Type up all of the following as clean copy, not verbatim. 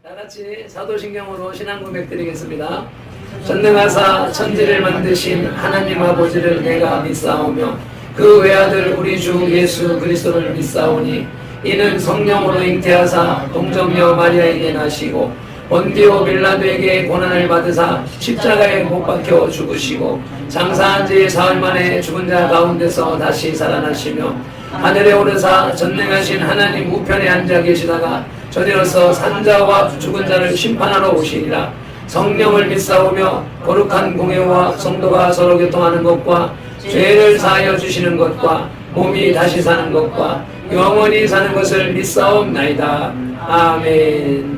다같이 사도신경으로 신앙 고백 드리겠습니다. 전능하사 천지를 만드신 하나님 아버지를 내가 믿사오며 그 외아들 우리 주 예수 그리스도를 믿사오니 이는 성령으로 잉태하사 동정녀 마리아에게 나시고 본디오 빌라도에게 고난을 받으사 십자가에 못 박혀 죽으시고 장사한 지 사흘 만에 죽은 자 가운데서 다시 살아나시며 하늘에 오르사 전능하신 하나님 우편에 앉아 계시다가 저리로서 산자와 죽은 자를 심판하러 오시리라. 성령을 믿사오며 거룩한 공예와 성도가 서로 교통하는 것과 죄를 사하여 주시는 것과 몸이 다시 사는 것과 영원히 사는 것을 믿사옵나이다. 아멘.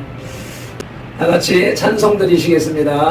다같이 찬송 드리시겠습니다.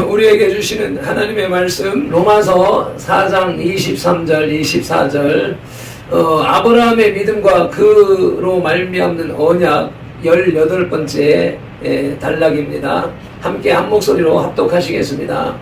우리에게 주시는 하나님의 말씀 로마서 4장 23절 24절 아브라함의 믿음과 그로 말미암는 언약 18번째 단락입니다. 함께 한 목소리로 합독하시겠습니다.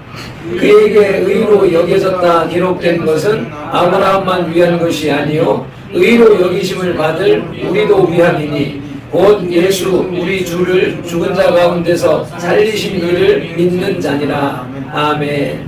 그에게 의로 여겨졌다 기록된 것은 아브라함만 위한 것이 아니요 의로 여기심을 받을 우리도 위함이니 곧 예수 우리 주를 죽은 자 가운데서 살리신 이를 믿는 자니라. 아멘.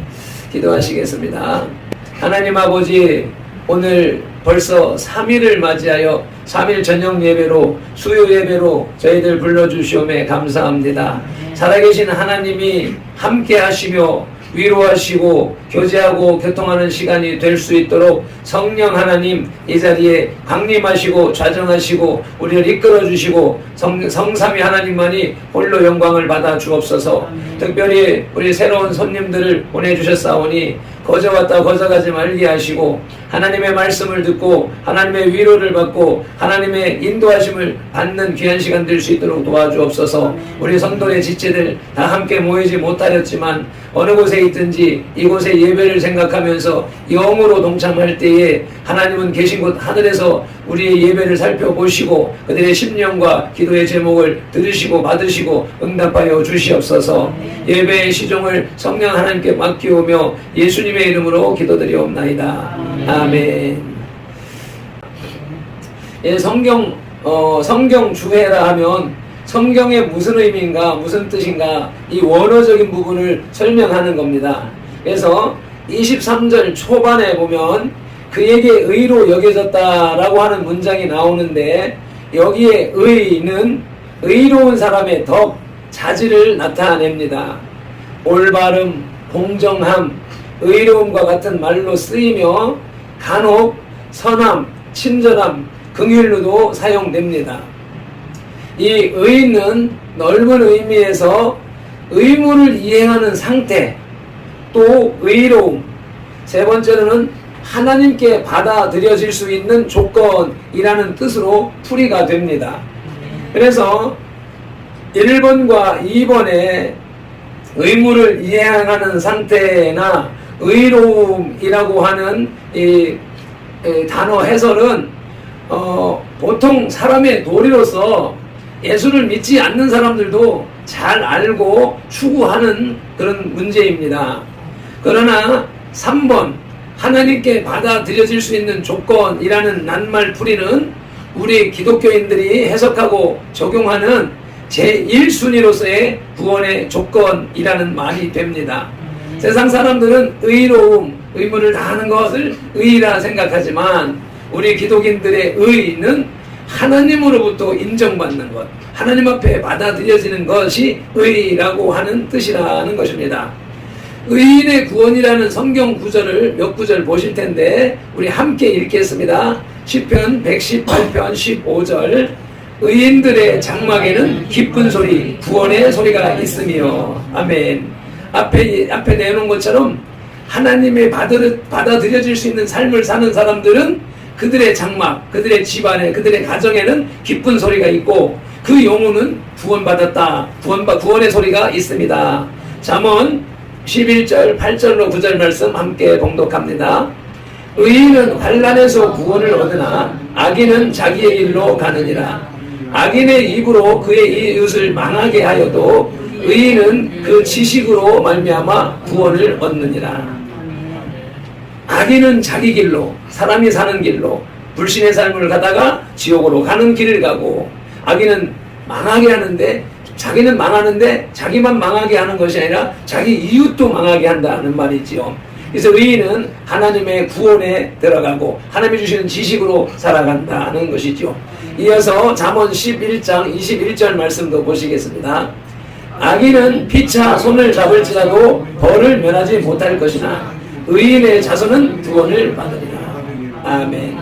기도하시겠습니다. 하나님 아버지, 오늘 벌써 3일을 맞이하여 3일 저녁 예배로 수요 예배로 저희들 불러주시오매 감사합니다. 살아계신 하나님이 함께 하시며 위로하시고 교제하고 교통하는 시간이 될 수 있도록 성령 하나님 이 자리에 강림하시고 좌정하시고 우리를 이끌어 주시고 성삼위 하나님만이 홀로 영광을 받아 주옵소서. 특별히 우리 새로운 손님들을 보내주셨사오니 거저왔다 거저가지 말게 하시고 하나님의 말씀을 듣고 하나님의 위로를 받고 하나님의 인도하심을 받는 귀한 시간 될 수 있도록 도와주옵소서. 우리 성도의 지체들 다 함께 모이지 못하였지만 어느 곳에 있든지 이곳의 예배를 생각하면서 영으로 동참할 때에 하나님은 계신 곳 하늘에서 우리의 예배를 살펴보시고 그들의 심령과 기도의 제목을 들으시고 받으시고 응답하여 주시옵소서. 예배의 시종을 성령 하나님께 맡기오며 예수님의 이름으로 기도드리옵나이다. 아멘. 예, 성경 주해라 하면 성경에 무슨 의미인가 무슨 뜻인가 이 원어적인 부분을 설명하는 겁니다. 그래서 23절 초반에 보면 그에게 의로 여겨졌다라고 하는 문장이 나오는데, 여기에 의는 의로운 사람의 덕, 자질을 나타냅니다. 올바름, 공정함, 의로움과 같은 말로 쓰이며 간혹 선함, 친절함, 긍휼로도 사용됩니다. 이 의는 넓은 의미에서 의무를 이행하는 상태, 또 의로움, 세 번째로는 하나님께 받아들여질 수 있는 조건이라는 뜻으로 풀이가 됩니다. 그래서 1번과 2번에 의무를 이행하는 상태나 의로움이라고 하는 이 단어 해설은 보통 사람의 도리로서 예수를 믿지 않는 사람들도 잘 알고 추구하는 그런 문제입니다. 그러나 3번 하나님께 받아들여질 수 있는 조건이라는 낱말 풀이는 우리 기독교인들이 해석하고 적용하는 제1순위로서의 구원의 조건이라는 말이 됩니다. 세상 사람들은 의로움, 의무를 다하는 것을 의라 생각하지만 우리 기독인들의 의는 하나님으로부터 인정받는 것, 하나님 앞에 받아들여지는 것이 의라고 하는 뜻이라는 것입니다. 의인의 구원이라는 성경 구절을 몇 구절 보실 텐데 우리 함께 읽겠습니다. 시편 118편 15절, 의인들의 장막에는 기쁜 소리, 구원의 소리가 있으며. 아멘. 앞에 내놓은 것처럼 하나님의 받아들여질 수 있는 삶을 사는 사람들은 그들의 장막, 그들의 집안에, 그들의 가정에는 기쁜 소리가 있고 그 영혼은 구원받았다, 구원의 소리가 있습니다. 잠언 11절 8절로 9절 말씀 함께 봉독합니다. 의인은 환난에서 구원을 얻으나 악인은 자기의 길로 가느니라. 악인의 입으로 그의 이웃을 망하게 하여도 의인은 그 지식으로 말미암아 구원을 얻느니라. 악인은 자기 길로, 사람이 사는 길로 불신의 삶을 가다가 지옥으로 가는 길을 가고, 악인은 망하게 하는데, 자기는 망하는데 자기만 망하게 하는 것이 아니라 자기 이웃도 망하게 한다는 말이지요. 그래서 의인은 하나님의 구원에 들어가고 하나님이 주시는 지식으로 살아간다는 것이죠. 이어서 잠언 11장 21절 말씀도 보시겠습니다. 악인은 피차 손을 잡을지라도 벌을 면하지 못할 것이나 의인의 자손은 구원을 받으리라. 아멘.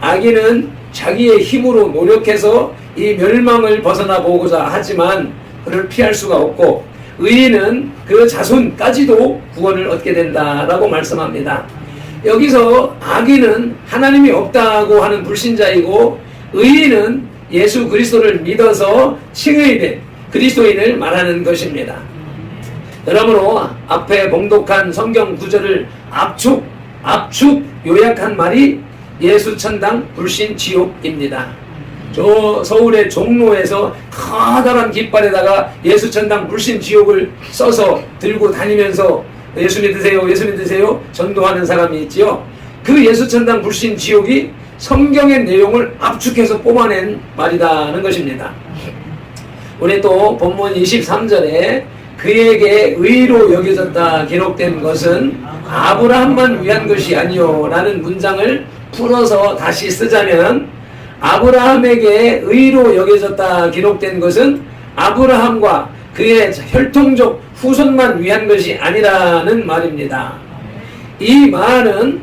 악인은 자기의 힘으로 노력해서 이 멸망을 벗어나 보고자 하지만 그를 피할 수가 없고, 의인은 그 자손까지도 구원을 얻게 된다라고 말씀합니다. 여기서 악인은 하나님이 없다고 하는 불신자이고, 의인은 예수 그리스도를 믿어서 칭의된 그리스도인을 말하는 것입니다. 그러므로 앞에 봉독한 성경 구절을 압축 요약한 말이 예수 천당 불신 지옥입니다. 저 서울의 종로에서 커다란 깃발에다가 예수 천당 불신 지옥을 써서 들고 다니면서 예수 믿으세요, 예수 믿으세요 전도하는 사람이 있지요. 그 예수 천당 불신 지옥이 성경의 내용을 압축해서 뽑아낸 말이라는 것입니다. 우리 또 본문 23절에 그에게 의로 여겨졌다 기록된 것은 아브라함만 위한 것이 아니요 라는 문장을 풀어서 다시 쓰자면, 아브라함에게 의로 여겨졌다 기록된 것은 아브라함과 그의 혈통적 후손만 위한 것이 아니라는 말입니다. 이 말은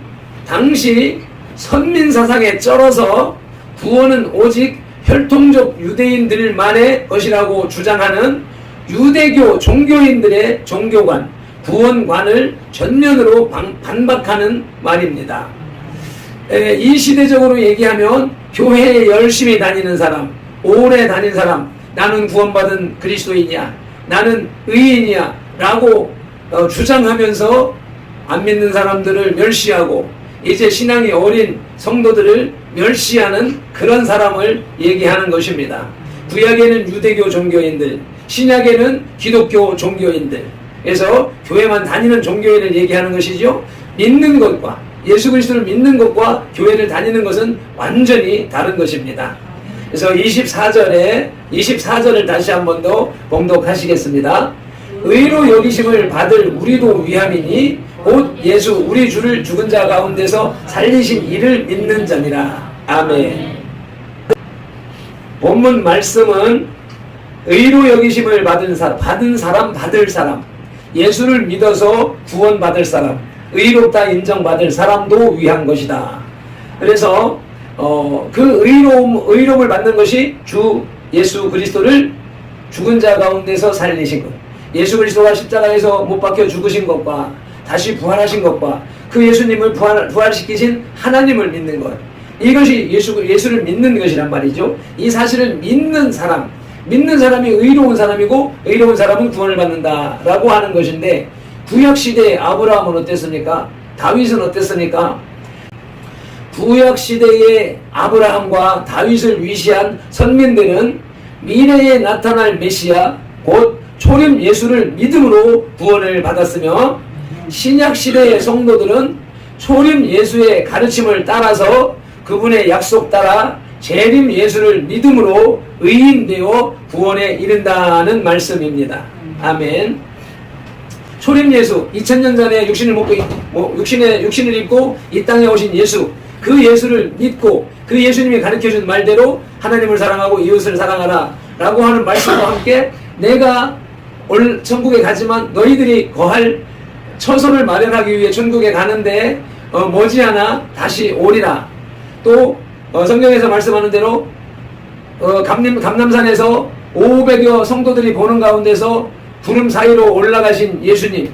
당시 선민사상에 쩔어서 구원은 오직 혈통적 유대인들만의 것이라고 주장하는 유대교 종교인들의 종교관, 구원관을 전면으로 반박하는 말입니다. 이 시대적으로 얘기하면 교회에 열심히 다니는 사람, 오래 다닌 사람, 나는 구원받은 그리스도인이야, 나는 의인이야 라고 주장하면서 안 믿는 사람들을 멸시하고 이제 신앙이 어린 성도들을 멸시하는 그런 사람을 얘기하는 것입니다. 구약에는 유대교 종교인들, 신약에는 기독교 종교인들, 그래서 교회만 다니는 종교인을 얘기하는 것이죠. 믿는 것과, 예수 그리스도를 믿는 것과 교회를 다니는 것은 완전히 다른 것입니다. 그래서 24절을 다시 한 번 더 봉독하시겠습니다. 의로 여기심을 받을 우리도 위함이니 곧 예수 우리 주를 죽은 자 가운데서 살리신 이를 믿는 자니라. 아멘. 본문 말씀은 의로 여기심을 받을 사람, 예수를 믿어서 구원받을 사람, 의롭다 인정받을 사람도 위한 것이다. 그래서 그 의로움을 받는 것이 주 예수 그리스도를 죽은 자 가운데서 살리신 것, 예수 그리스도가 십자가에서 못 박혀 죽으신 것과 다시 부활하신 것과 그 예수님을 부활시키신 하나님을 믿는 것, 이것이 예수를 믿는 것이란 말이죠. 이 사실을 믿는 사람이 의로운 사람이고 의로운 사람은 구원을 받는다라고 하는 것인데, 구약시대의 아브라함은 어땠습니까? 다윗은 어땠습니까? 구약시대의 아브라함과 다윗을 위시한 선민들은 미래에 나타날 메시아 곧 초림 예수를 믿음으로 구원을 받았으며, 신약시대의 성도들은 초림 예수의 가르침을 따라서 그분의 약속 따라 재림 예수를 믿음으로 의인되어 구원에 이른다는 말씀입니다. 아멘. 초림 예수, 2000년 전에 육신을 입고 이 땅에 오신 예수, 그 예수를 믿고 그 예수님이 가르쳐준 말대로 하나님을 사랑하고 이웃을 사랑하라 라고 하는 말씀과 함께, 내가 천국에 가지만 너희들이 거할 처소를 마련하기 위해 천국에 가는데 머지않아 다시 오리라. 또 성경에서 말씀하는 대로 감남산에서 500여 성도들이 보는 가운데서 구름 사이로 올라가신 예수님,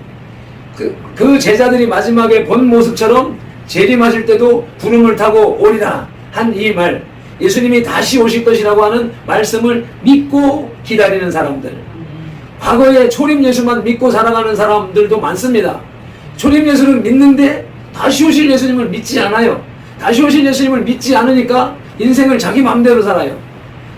그 제자들이 마지막에 본 모습처럼 재림하실 때도 구름을 타고 오리라 한 이 말, 예수님이 다시 오실 것이라고 하는 말씀을 믿고 기다리는 사람들, 과거에 초림 예수만 믿고 살아가는 사람들도 많습니다. 초림 예수를 믿는데 다시 오실 예수님을 믿지 않아요. 다시 오실 예수님을 믿지 않으니까 인생을 자기 마음대로 살아요.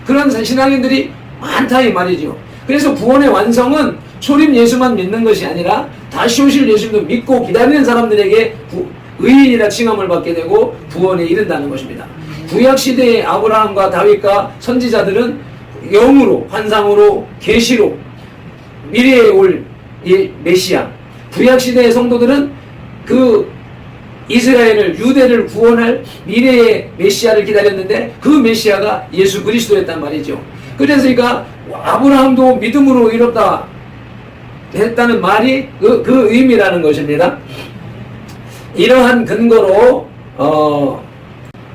그런 신앙인들이 많다 이 말이죠. 그래서 구원의 완성은 초림 예수만 믿는 것이 아니라 다시 오실 예수님도 믿고 기다리는 사람들에게 의인이라 칭함을 받게 되고 구원에 이른다는 것입니다. 구약시대의 아브라함과 다윗과 선지자들은 영으로, 환상으로, 계시로 미래에 올 메시아, 구약시대의 성도들은 그 이스라엘을, 유대를 구원할 미래의 메시아를 기다렸는데 그 메시아가 예수 그리스도였단 말이죠. 그래서 아브라함도 믿음으로 이뤘다 했다는 말이 그 의미라는 것입니다. 이러한 근거로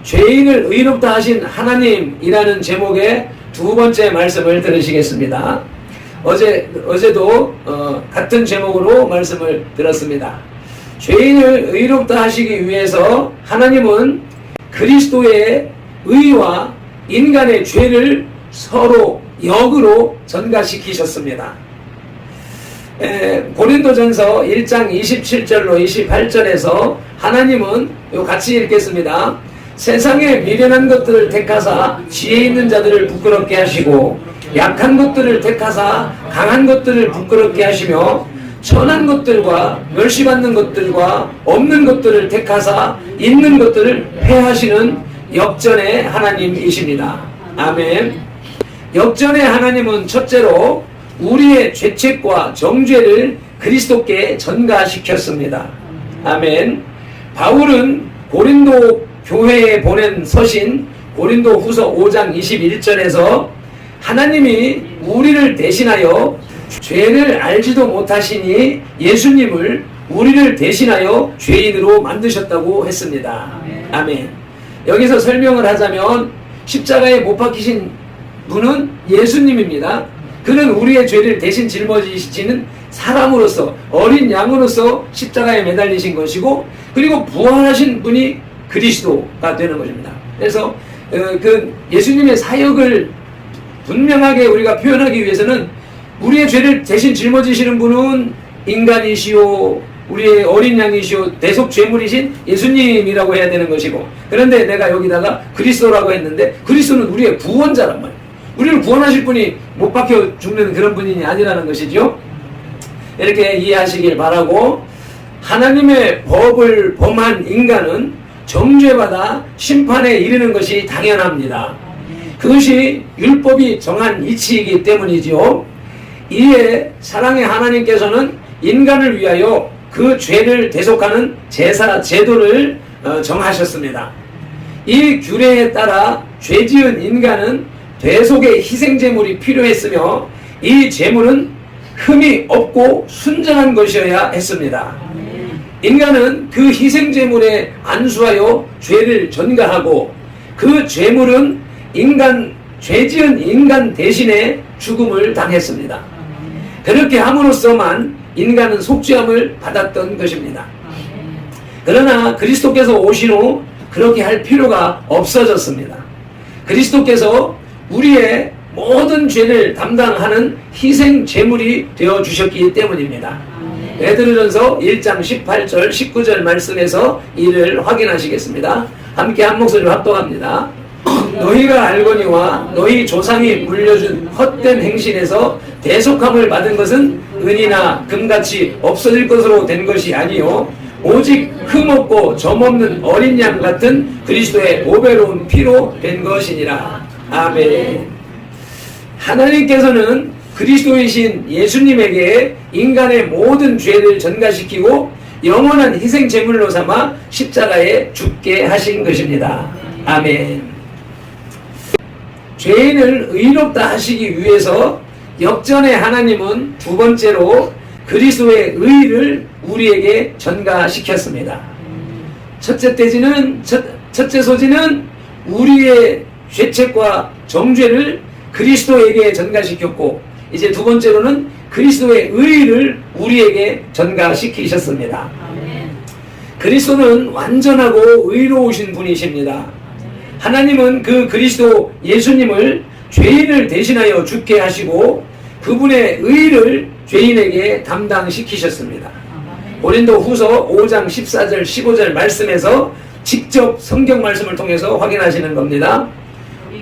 죄인을 의롭다 하신 하나님이라는 제목의 두 번째 말씀을 들으시겠습니다. 어제도 같은 제목으로 말씀을 들었습니다. 죄인을 의롭다 하시기 위해서 하나님은 그리스도의 의와 인간의 죄를 서로 역으로 전가시키셨습니다. 고린도전서 1장 27절로 28절에서 하나님은 같이 읽겠습니다. 세상에 미련한 것들을 택하사 지혜 있는 자들을 부끄럽게 하시고 약한 것들을 택하사 강한 것들을 부끄럽게 하시며 천한 것들과 멸시받는 것들과 없는 것들을 택하사 있는 것들을 패하시는 역전의 하나님이십니다. 아멘. 역전의 하나님은 첫째로 우리의 죄책과 정죄를 그리스도께 전가시켰습니다. 아멘. 바울은 고린도 교회에 보낸 서신 고린도 후서 5장 21절에서 하나님이 우리를 대신하여 죄를 알지도 못하시니 예수님을 우리를 대신하여 죄인으로 만드셨다고 했습니다. 아멘. 여기서 설명을 하자면 십자가에 못 박히신 분은 예수님입니다. 그는 우리의 죄를 대신 짊어지시는 사람으로서, 어린 양으로서 십자가에 매달리신 것이고, 그리고 부활하신 분이 그리스도가 되는 것입니다. 그래서 그 예수님의 사역을 분명하게 우리가 표현하기 위해서는 우리의 죄를 대신 짊어지시는 분은 인간이시오, 우리의 어린 양이시오, 대속 죄물이신 예수님이라고 해야 되는 것이고, 그런데 내가 여기다가 그리스도라고 했는데 그리스도는 우리의 구원자란 말이에요. 우리를 구원하실 분이 못 박혀 죽는 그런 분이 아니라는 것이죠. 이렇게 이해하시길 바라고, 하나님의 법을 범한 인간은 정죄받아 심판에 이르는 것이 당연합니다. 그것이 율법이 정한 이치이기 때문이지요. 이에 사랑의 하나님께서는 인간을 위하여 그 죄를 대속하는 제사 제도를 정하셨습니다. 이 규례에 따라 죄 지은 인간은 대속의 희생제물이 필요했으며 이 제물은 흠이 없고 순전한 것이어야 했습니다. 인간은 그 희생제물에 안수하여 죄를 전가하고 그 제물은 죄 지은 인간 대신에 죽음을 당했습니다. 그렇게 함으로써만 인간은 속죄함을 받았던 것입니다. 그러나 그리스도께서 오신 후 그렇게 할 필요가 없어졌습니다. 그리스도께서 우리의 모든 죄를 담당하는 희생 제물이 되어 주셨기 때문입니다. 베드로전서 1장 18절 19절 말씀에서 이를 확인하시겠습니다. 함께 한 목소리로 합독합니다. 너희가 알거니와 너희 조상이 물려준 헛된 행실에서 대속함을 받은 것은 은이나 금같이 없어질 것으로 된 것이 아니요 오직 흠없고 점없는 어린 양 같은 그리스도의 보배로운 피로 된 것이니라. 아멘. 하나님께서는 그리스도이신 예수님에게 인간의 모든 죄를 전가시키고 영원한 희생 제물로 삼아 십자가에 죽게 하신 것입니다. 아멘. 죄인을 의롭다 하시기 위해서 역전의 하나님은 두 번째로 그리스도의 의를 우리에게 전가시켰습니다. 첫째 소지는 우리의 죄책과 정죄를 그리스도에게 전가시켰고, 이제 두 번째로는 그리스도의 의를 우리에게 전가시키셨습니다. 그리스도는 완전하고 의로우신 분이십니다. 하나님은 그 그리스도 예수님을 죄인을 대신하여 죽게 하시고 그분의 의를 죄인에게 담당시키셨습니다. 고린도 후서 5장 14절 15절 말씀에서 직접 성경 말씀을 통해서 확인하시는 겁니다.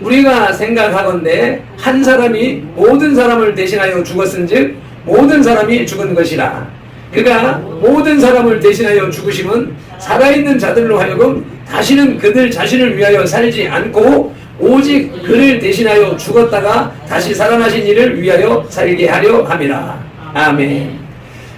우리가 생각하건대 한 사람이 모든 사람을 대신하여 죽었은즉 모든 사람이 죽은 것이라. 그가 모든 사람을 대신하여 죽으심은 살아있는 자들로 하여금 다시는 그들 자신을 위하여 살지 않고 오직 그를 대신하여 죽었다가 다시 살아나신 이를 위하여 살게 하려 함이라. 아멘.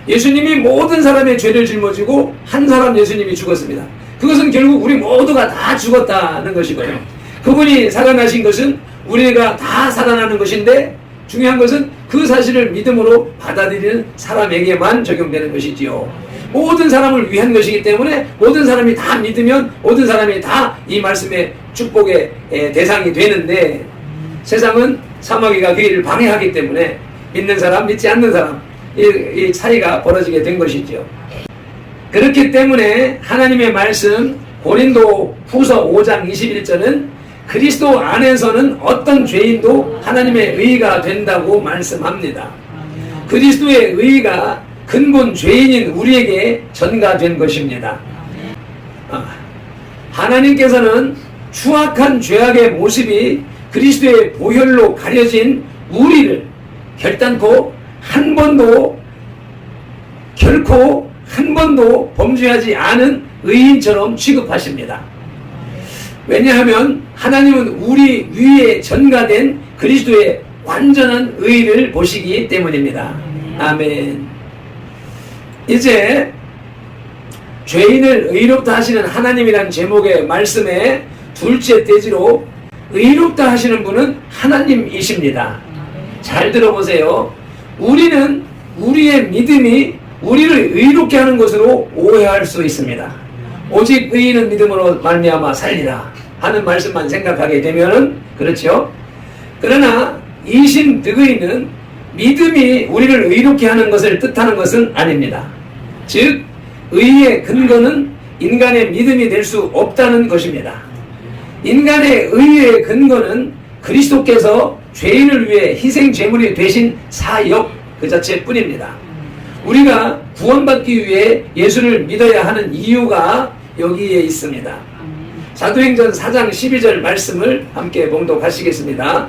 예수님이 모든 사람의 죄를 짊어지고 한 사람 예수님이 죽었습니다. 그것은 결국 우리 모두가 다 죽었다는 것이고요. 그분이 살아나신 것은 우리가 다 살아나는 것인데 중요한 것은 그 사실을 믿음으로 받아들이는 사람에게만 적용되는 것이지요. 모든 사람을 위한 것이기 때문에 모든 사람이 다 믿으면 모든 사람이 다 이 말씀의 축복의 대상이 되는데 세상은 사마귀가 그 일을 방해하기 때문에 믿는 사람, 믿지 않는 사람 이 사이가 벌어지게 된 것이죠. 그렇기 때문에 하나님의 말씀 고린도 후서 5장 21절은 그리스도 안에서는 어떤 죄인도 하나님의 의가 된다고 말씀합니다. 그리스도의 의가 근본 죄인인 우리에게 전가된 것입니다. 하나님께서는 추악한 죄악의 모습이 그리스도의 보혈로 가려진 우리를 결단코 결코 한 번도 범죄하지 않은 의인처럼 취급하십니다. 왜냐하면 하나님은 우리 위에 전가된 그리스도의 완전한 의를 보시기 때문입니다. 아멘. 이제 죄인을 의롭다 하시는 하나님이란 제목의 말씀의 둘째 대지로 의롭다 하시는 분은 하나님이십니다. 잘 들어보세요. 우리는 우리의 믿음이 우리를 의롭게 하는 것으로 오해할 수 있습니다. 오직 의인은 믿음으로 말미암아 살리라 하는 말씀만 생각하게 되면은 그렇죠. 그러나 이신 득의는 믿음이 우리를 의롭게 하는 것을 뜻하는 것은 아닙니다. 즉 의의 근거는 인간의 믿음이 될 수 없다는 것입니다. 인간의 의의 근거는 그리스도께서 죄인을 위해 희생 제물이 되신 사역 그 자체뿐입니다. 우리가 구원받기 위해 예수를 믿어야 하는 이유가 여기에 있습니다. 사도행전 4장 12절 말씀을 함께 봉독하시겠습니다.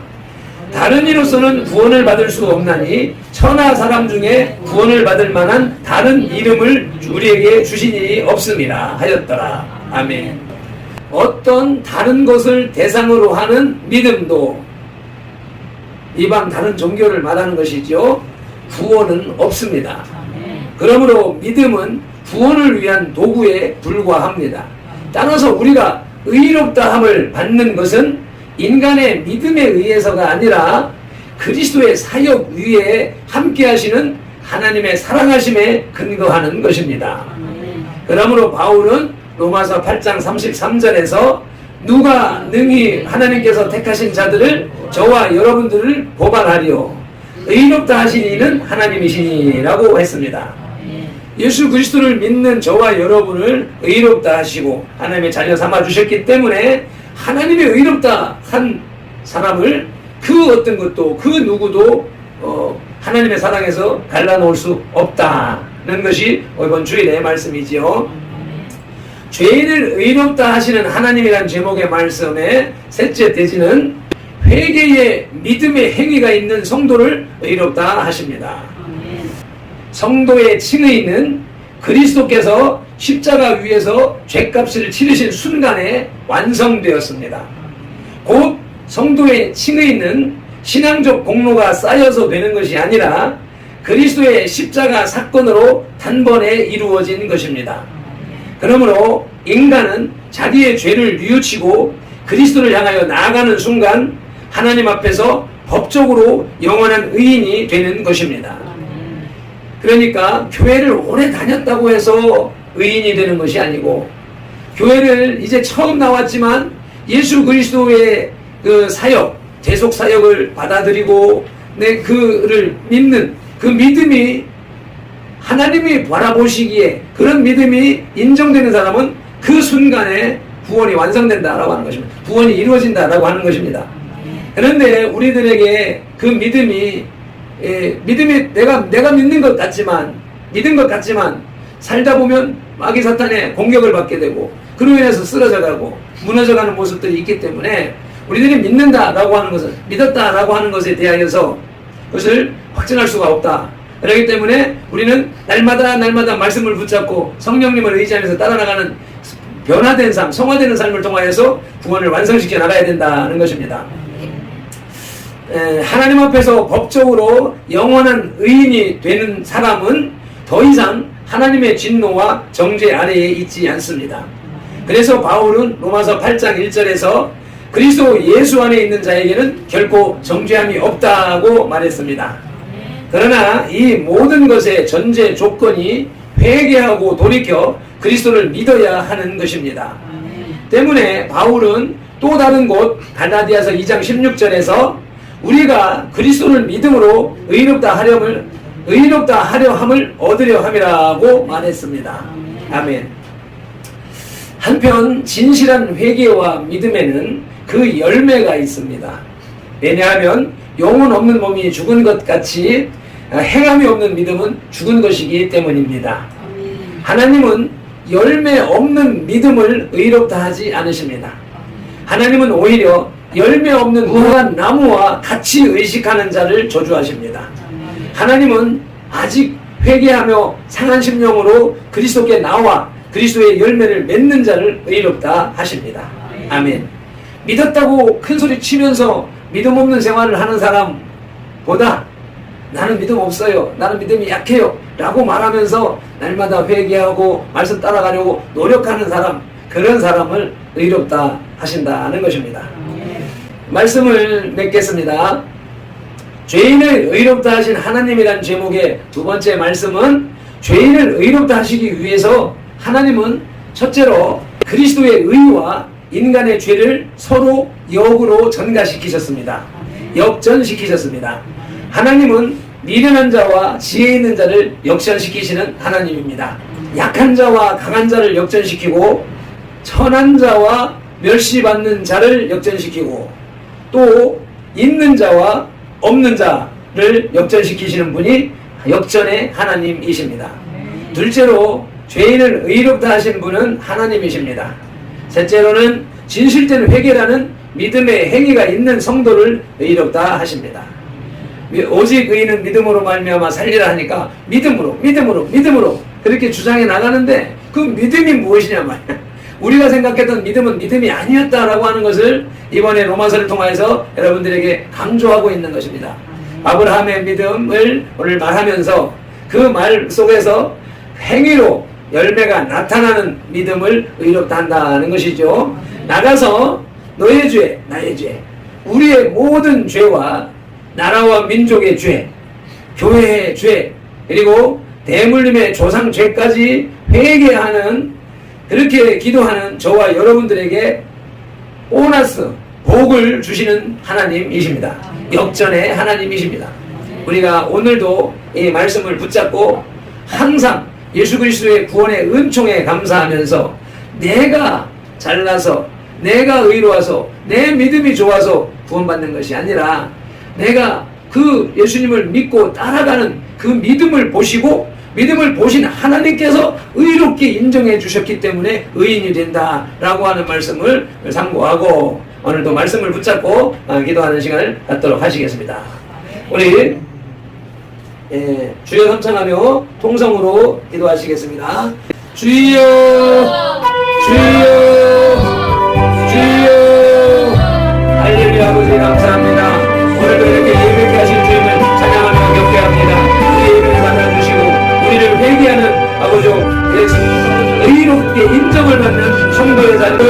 다른 이로서는 구원을 받을 수 없나니 천하 사람 중에 구원을 받을 만한 다른 이름을 우리에게 주신 일이 없음이라 하였더라. 아멘. 어떤 다른 것을 대상으로 하는 믿음도 이방 다른 종교를 말하는 것이죠. 구원은 없습니다. 그러므로 믿음은 구원을 위한 도구에 불과합니다. 따라서 우리가 의롭다함을 받는 것은 인간의 믿음에 의해서가 아니라 그리스도의 사역 위에 함께 하시는 하나님의 사랑하심에 근거하는 것입니다. 그러므로 바울은 로마서 8장 33절에서 누가 능히 하나님께서 택하신 자들을 저와 여러분들을 고발하리요 의롭다 하신 이는 하나님이시니라고 했습니다. 예수 그리스도를 믿는 저와 여러분을 의롭다 하시고 하나님의 자녀 삼아 주셨기 때문에 하나님의 의롭다 한 사람을 그 어떤 것도 그 누구도 하나님의 사랑에서 갈라놓을 수 없다는 것이 이번 주일의 말씀이지요. 죄인을 의롭다 하시는 하나님이란 제목의 말씀의 셋째 대지는 회개의 믿음의 행위가 있는 성도를 의롭다 하십니다. 성도의 칭의는 그리스도께서 십자가 위에서 죄값을 치르신 순간에 완성되었습니다. 곧 성도의 칭의는 신앙적 공로가 쌓여서 되는 것이 아니라 그리스도의 십자가 사건으로 단번에 이루어진 것입니다. 그러므로 인간은 자기의 죄를 뉘우치고 그리스도를 향하여 나아가는 순간 하나님 앞에서 법적으로 영원한 의인이 되는 것입니다. 그러니까 교회를 오래 다녔다고 해서 의인이 되는 것이 아니고 교회를 이제 처음 나왔지만 예수 그리스도의 그 사역, 대속 사역을 받아들이고 그를 믿는 그 믿음이 하나님이 바라보시기에 그런 믿음이 인정되는 사람은 그 순간에 구원이 완성된다라고 하는 것입니다. 구원이 이루어진다라고 하는 것입니다. 그런데 우리들에게 그 믿음이 내가 믿는 것 같지만 믿은 것 같지만 살다 보면 마귀 사탄의 공격을 받게 되고 그로 인해서 쓰러져가고 무너져가는 모습들이 있기 때문에 우리들이 믿는다라고 하는 것은 믿었다라고 하는 것에 대하여서 그것을 확증할 수가 없다. 그렇기 때문에 우리는 날마다 말씀을 붙잡고 성령님을 의지하면서 따라나가는 변화된 삶, 성화되는 삶을 통하여서 구원을 완성시켜 나가야 된다는 것입니다. 하나님 앞에서 법적으로 영원한 의인이 되는 사람은 더 이상 하나님의 진노와 정죄 아래에 있지 않습니다. 그래서 바울은 로마서 8장 1절에서 그리스도 예수 안에 있는 자에게는 결코 정죄함이 없다고 말했습니다. 그러나 이 모든 것의 전제 조건이 회개하고 돌이켜 그리스도를 믿어야 하는 것입니다. 때문에 바울은 또 다른 곳 갈라디아서 2장 16절에서 우리가 그리스도를 믿음으로 의롭다 하려 함을 얻으려 함이라고 말했습니다. 아멘. 한편 진실한 회개와 믿음에는 그 열매가 있습니다. 왜냐하면 영혼 없는 몸이 죽은 것 같이 행함이 없는 믿음은 죽은 것이기 때문입니다. 하나님은 열매 없는 믿음을 의롭다 하지 않으십니다. 하나님은 오히려 열매 없는 무화과 나무와 같이 의식하는 자를 저주하십니다. 하나님은 아직 회개하며 상한 심령으로 그리스도께 나와 그리스도의 열매를 맺는 자를 의롭다 하십니다. 아멘. 믿었다고 큰소리 치면서 믿음 없는 생활을 하는 사람보다 나는 믿음 없어요, 나는 믿음이 약해요 라고 말하면서 날마다 회개하고 말씀 따라가려고 노력하는 사람, 그런 사람을 의롭다 하신다는 것입니다. 말씀을 맺겠습니다. 죄인을 의롭다 하신 하나님이란 제목의 두 번째 말씀은 죄인을 의롭다 하시기 위해서 하나님은 첫째로 그리스도의 의와 인간의 죄를 서로 역으로 전가시키셨습니다. 역전시키셨습니다. 하나님은 미련한 자와 지혜 있는 자를 역전시키시는 하나님입니다. 약한 자와 강한 자를 역전시키고 천한 자와 멸시받는 자를 역전시키고 또 있는 자와 없는 자를 역전시키시는 분이 역전의 하나님이십니다. 둘째로 죄인을 의롭다 하신 분은 하나님이십니다. 셋째로는 진실된 회개라는 믿음의 행위가 있는 성도를 의롭다 하십니다. 오직 의인은 믿음으로 말미암아 살리라 하니까 믿음으로 그렇게 주장해 나가는데 그 믿음이 무엇이냐 말이야. 우리가 생각했던 믿음은 믿음이 아니었다라고 하는 것을 이번에 로마서를 통해서 여러분들에게 강조하고 있는 것입니다. 아브라함의 믿음을 오늘 말하면서 그 말 속에서 행위로 열매가 나타나는 믿음을 의롭다 한다는 것이죠. 나가서 너의 죄, 나의 죄, 우리의 모든 죄와 나라와 민족의 죄, 교회의 죄, 그리고 대물림의 조상 죄까지 회개하는, 그렇게 기도하는 저와 여러분들에게 보너스, 복을 주시는 하나님이십니다. 역전의 하나님이십니다. 우리가 오늘도 이 말씀을 붙잡고 항상 예수 그리스도의 구원의 은총에 감사하면서 내가 잘나서, 내가 의로워서, 내 믿음이 좋아서 구원받는 것이 아니라 내가 그 예수님을 믿고 따라가는 그 믿음을 보시고, 믿음을 보신 하나님께서 의롭게 인정해 주셨기 때문에 의인이 된다라고 하는 말씀을 상고하고, 오늘도 말씀을 붙잡고 기도하는 시간을 갖도록 하시겠습니다. 우리 주여 삼창하며 통성으로 기도하시겠습니다. 주여, 주여, 주여. 할렐루야. 아버지 감사합니다. 오늘도 이렇게 예배케 하신 주님을 찬양하며 경배합니다. 우리 예배를 받아주시고 우리를 회개하는 아버지 의롭게 인정을 받는 성도의 자들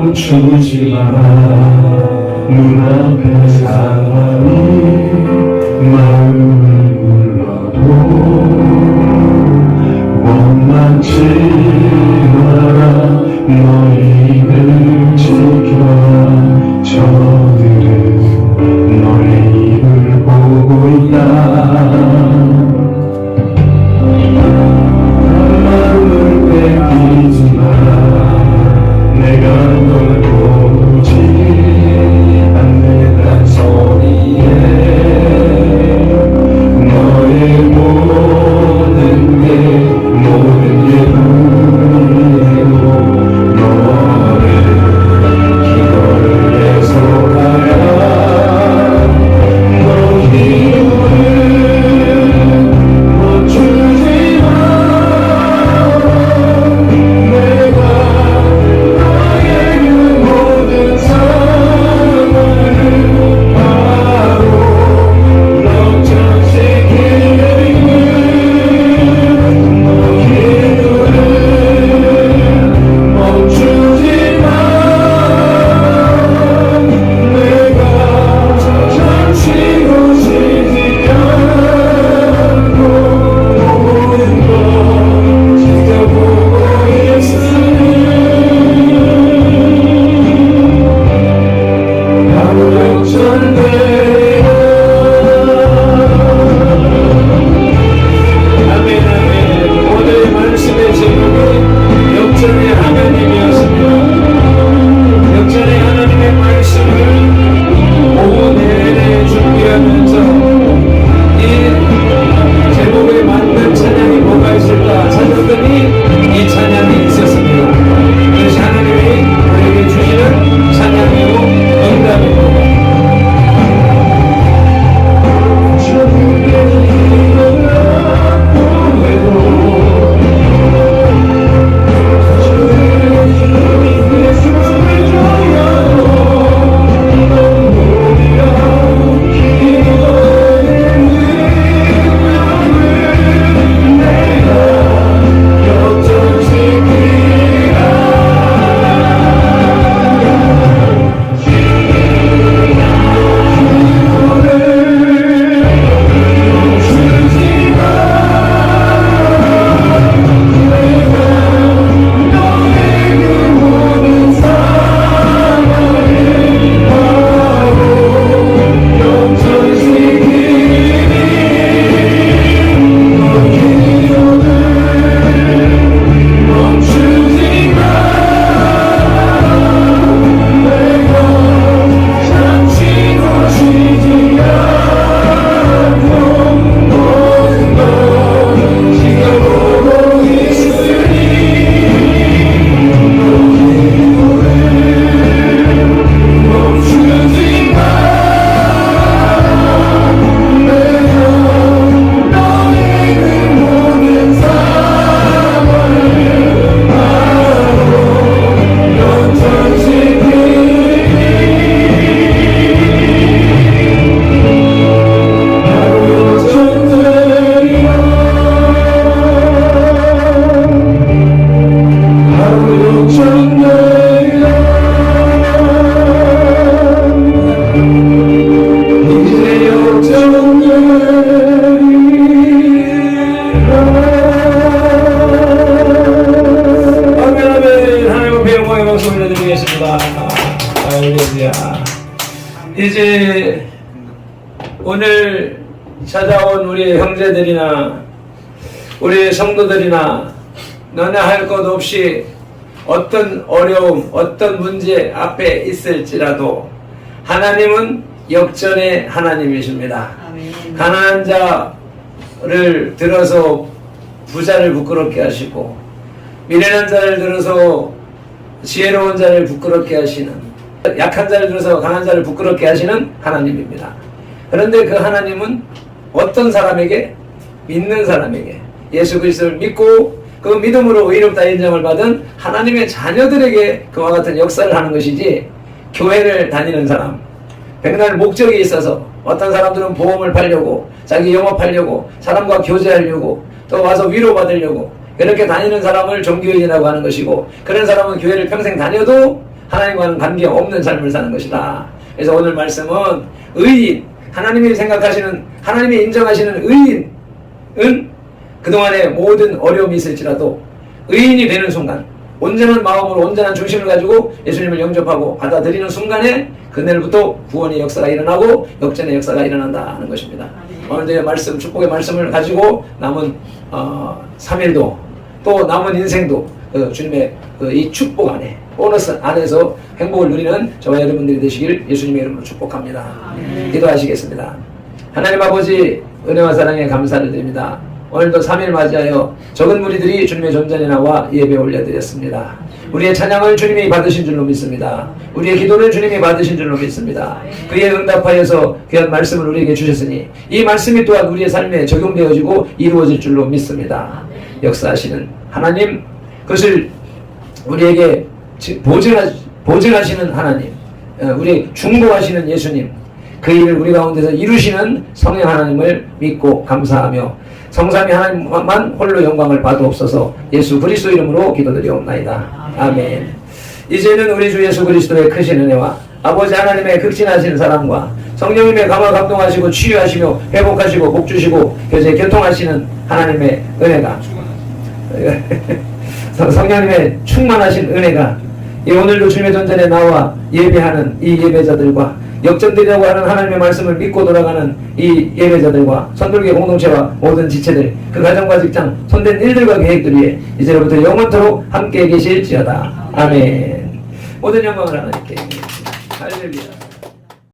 멈추지 마라. 눈앞의 사랑이 마음을 눌러도 원망치 마라. 너희를 지켜라. 저들은 너의 입을 보고 있다. 마음을 뺏기지 마라. 내가 널 보지 않는단 소리에 너의 모든 게 역전의 하나님의 말씀을 오후 내내 준비하면서 이 제목에 맞는 찬양이 뭐가 있을까 찾았더니 이 찬양이 있었습니다. 그것이 하나님이 우리에게 주시는 찬양이요 응답입니다. 이제 오늘 찾아온 우리 형제들이나 우리 성도들이나 너네 할 것 없이 어떤 어려움, 어떤 문제 앞에 있을지라도 하나님은 역전의 하나님이십니다. 아멘. 가난한 자를 들어서 부자를 부끄럽게 하시고 미련한 자를 들어서 지혜로운 자를 부끄럽게 하시는, 약한 자를 들어서 강한 자를 부끄럽게 하시는 하나님입니다. 그런데 그 하나님은 어떤 사람에게? 믿는 사람에게, 예수 그리스도를 믿고 그 믿음으로 의롭다 인정을 받은 하나님의 자녀들에게 그와 같은 역사를 하는 것이지, 교회를 다니는 사람, 백날 목적이 있어서 어떤 사람들은 보험을 팔려고, 자기 영업하려고, 사람과 교제하려고, 또 와서 위로받으려고 그렇게 다니는 사람을 종교인이라고 하는 것이고, 그런 사람은 교회를 평생 다녀도 하나님과는 관계없는 삶을 사는 것이다. 그래서 오늘 말씀은 의인, 하나님이 생각하시는, 하나님이 인정하시는 의인은 그동안에 모든 어려움이 있을지라도 의인이 되는 순간, 온전한 마음으로 온전한 중심을 가지고 예수님을 영접하고 받아들이는 순간에 그날부터 구원의 역사가 일어나고 역전의 역사가 일어난다 하는 것입니다. 오늘의 말씀, 축복의 말씀을 가지고 남은 3일도 또 남은 인생도 주님의 이 축복 안에, 보너스 안에서 행복을 누리는 저와 여러분들이 되시길 예수님의 이름으로 축복합니다. 기도하시겠습니다. 하나님 아버지, 은혜와 사랑에 감사를 드립니다. 오늘도 3일 맞이하여 적은 무리들이 주님의 존전에 나와 예배 올려드렸습니다. 우리의 찬양을 주님이 받으신 줄로 믿습니다. 우리의 기도를 주님이 받으신 줄로 믿습니다. 그에 응답하여서 귀한 말씀을 우리에게 주셨으니 이 말씀이 또한 우리의 삶에 적용되어지고 이루어질 줄로 믿습니다. 역사하시는 하나님, 그것을 우리에게 보증하시는 하나님, 우리 중보하시는 예수님, 그 일을 우리 가운데서 이루시는 성령 하나님을 믿고 감사하며 성삼위 하나님만 홀로 영광을 받으옵소서. 예수 그리스도 이름으로 기도드리옵나이다. 아멘. 이제는 우리 주 예수 그리스도의 크신 은혜와 아버지 하나님의 극진하신 사랑과 성령님의 감화 감동하시고 치유하시며 회복하시고 복주시고 교제 교통하시는 하나님의 은혜가, 성령님의 충만하신 은혜가 오늘도 주님의 전전에 나와 예배하는 이 예배자들과 역전되려고 하는 하나님의 말씀을 믿고 돌아가는 이 예배자들과 선돌교 공동체와 모든 지체들, 그 가정과 직장, 손댄 일들과 계획들 위에 이제로부터 영원토록 함께 계실지어다. 아멘. 모든 영광을 하나님께 드리겠습니다. 할렐루야.